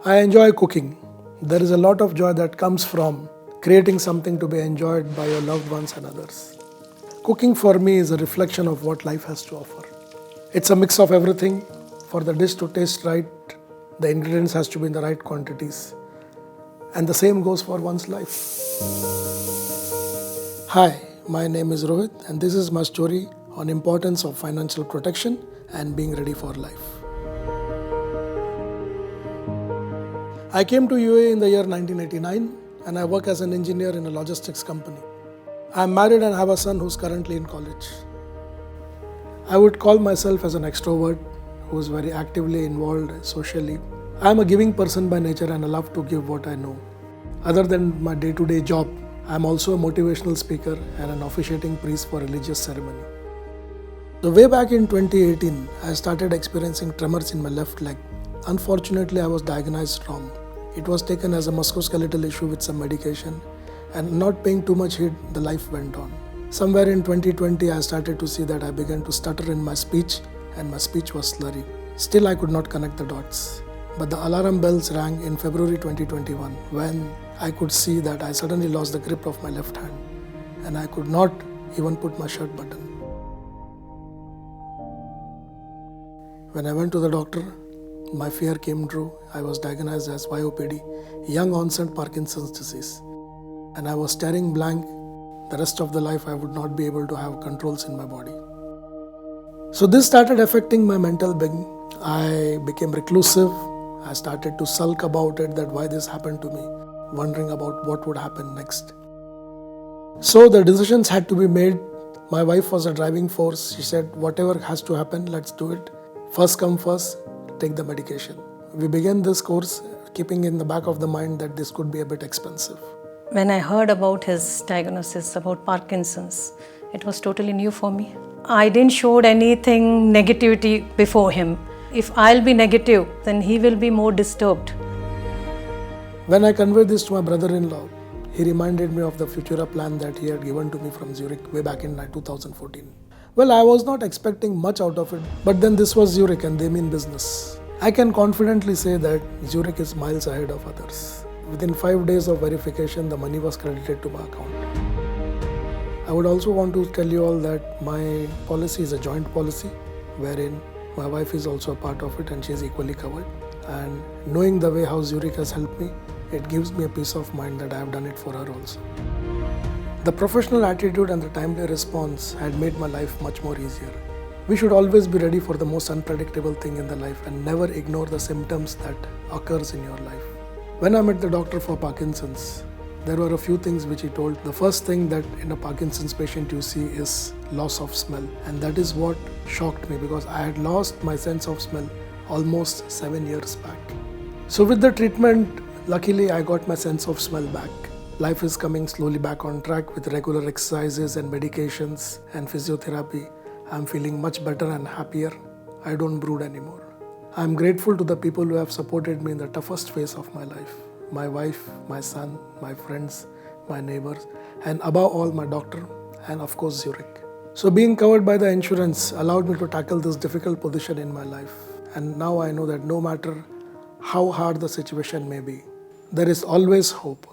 I enjoy cooking. There is a lot of joy that comes from creating something to be enjoyed by your loved ones and others. Cooking for me is a reflection of what life has to offer. It's a mix of everything. For the dish to taste right, the ingredients has to be in the right quantities. And the same goes for one's life. Hi, my name is Rohit and this is my story on importance of financial protection and being ready for life. I came to UAE in the year 1989 and I work as an engineer in a logistics company. I am married and have a son who's currently in college. I would call myself as an extrovert who is very actively involved socially. I am a giving person by nature and I love to give what I know. Other than my day-to-day job, I am also a motivational speaker and an officiating priest for religious ceremony. So way back in 2018, I started experiencing tremors in my left leg. Unfortunately, I was diagnosed wrong. It was taken as a musculoskeletal issue with some medication, and not paying too much heed, the life went on. Somewhere in 2020, I started to see that I began to stutter in my speech and my speech was slurry. Still, I could not connect the dots. But the alarm bells rang in February 2021 when I could see that I suddenly lost the grip of my left hand and I could not even put my shirt button. When I went to the doctor, my fear came true. I was diagnosed as YOPD, young onset Parkinson's disease. And I was staring blank. The rest of the life I would not be able to have controls in my body. So this started affecting my mental being. I became reclusive. I started to sulk about it, that why this happened to me, wondering about what would happen next. So the decisions had to be made. My wife was a driving force. She said, whatever has to happen, let's do it. First come first, take the medication. We began this course keeping in the back of the mind that this could be a bit expensive. When I heard about his diagnosis about Parkinson's, it was totally new for me. I didn't show anything negativity before him. If I'll be negative, then he will be more disturbed. When I conveyed this to my brother-in-law, he reminded me of the Futura plan that he had given to me from Zurich way back in 2014. Well, I was not expecting much out of it, but then this was Zurich and they mean business. I can confidently say that Zurich is miles ahead of others. Within 5 days of verification, the money was credited to my account. I would also want to tell you all that my policy is a joint policy, wherein my wife is also a part of it and she is equally covered. And knowing the way how Zurich has helped me, it gives me a peace of mind that I have done it for her also. The professional attitude and the timely response had made my life much more easier. We should always be ready for the most unpredictable thing in the life and never ignore the symptoms that occurs in your life. When I met the doctor for Parkinson's, there were a few things which he told. The first thing that in a Parkinson's patient you see is loss of smell. And that is what shocked me because I had lost my sense of smell almost 7 years back. So with the treatment, luckily I got my sense of smell back. Life is coming slowly back on track with regular exercises and medications and physiotherapy. I'm feeling much better and happier. I don't brood anymore. I'm grateful to the people who have supported me in the toughest phase of my life. My wife, my son, my friends, my neighbors, and above all my doctor, and of course Zurich. So being covered by the insurance allowed me to tackle this difficult position in my life. And now I know that no matter how hard the situation may be, there is always hope.